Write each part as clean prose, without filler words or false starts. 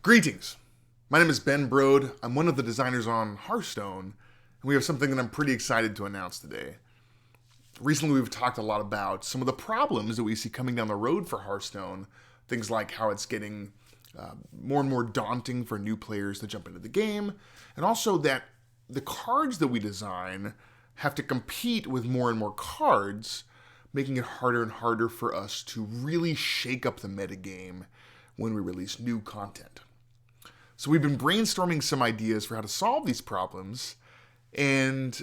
Greetings. My name is Ben Broud. I'm one of the designers on Hearthstone, and we have something that I'm pretty excited to announce today. Recently, we've talked a lot about some of the problems that we see coming down the road for Hearthstone, things like how it's getting more and more daunting for new players to jump into the game, and also that the cards that we design have to compete with more and more cards, making it harder and harder for us to really shake up the metagame when we release new content. So we've been brainstorming some ideas for how to solve these problems, and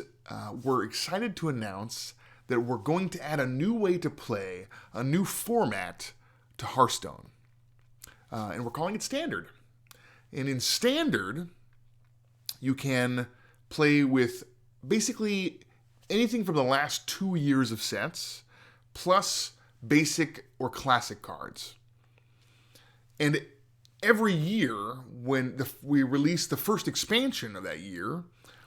we're excited to announce that we're going to add a new way to play, a new format to Hearthstone. And we're calling it Standard. And in Standard, you can play with basically anything from the last 2 years of sets, plus basic or classic cards. And every year, when we release the first expansion of that year,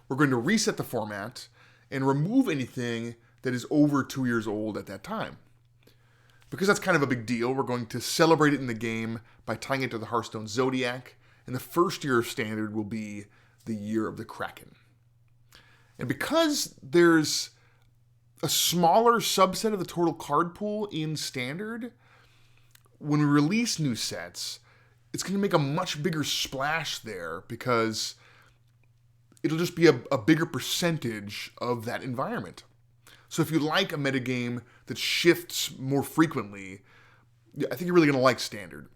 we're going to reset the format and remove anything that is over 2 years old at that time. Because that's kind of a big deal, we're going to celebrate it in the game by tying it to the Hearthstone Zodiac, and the first year of Standard will be the Year of the Kraken. And because there's a smaller subset of the total card pool in Standard, when we release new sets, it's going to make a much bigger splash there because it'll just be a bigger percentage of that environment. So if you like a metagame that shifts more frequently, I think you're really going to like Standard.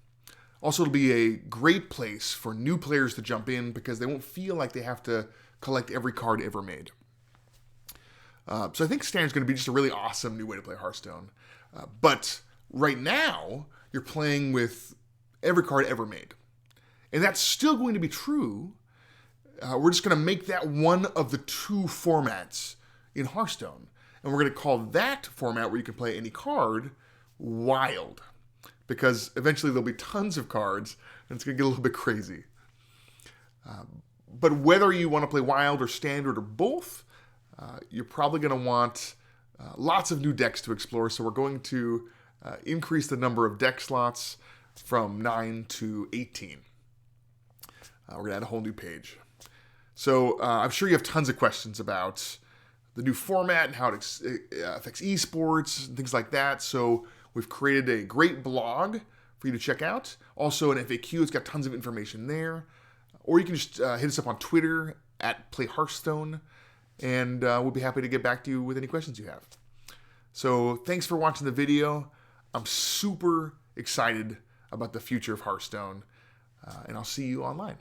Also, it'll be a great place for new players to jump in because they won't feel like they have to collect every card ever made. So I think Standard's going to be just a really awesome new way to play Hearthstone. But right now, you're playing with every card ever made. And that's still going to be true. We're just going to make that one of the two formats in Hearthstone. And we're going to call that format where you can play any card Wild. Because eventually there'll be tons of cards, and it's going to get a little bit crazy. But whether you want to play Wild or Standard or both, you're probably going to want lots of new decks to explore. So we're going to increase the number of deck slots from 9 to 18. We're going to add a whole new page. So I'm sure you have tons of questions about the new format and how it affects esports and things like that. So we've created a great blog for you to check out. Also an FAQ, it's got tons of information there. Or you can just hit us up on Twitter at PlayHearthstone, and we'll be happy to get back to you with any questions you have. So thanks for watching the video. I'm super excited about the future of Hearthstone, and I'll see you online.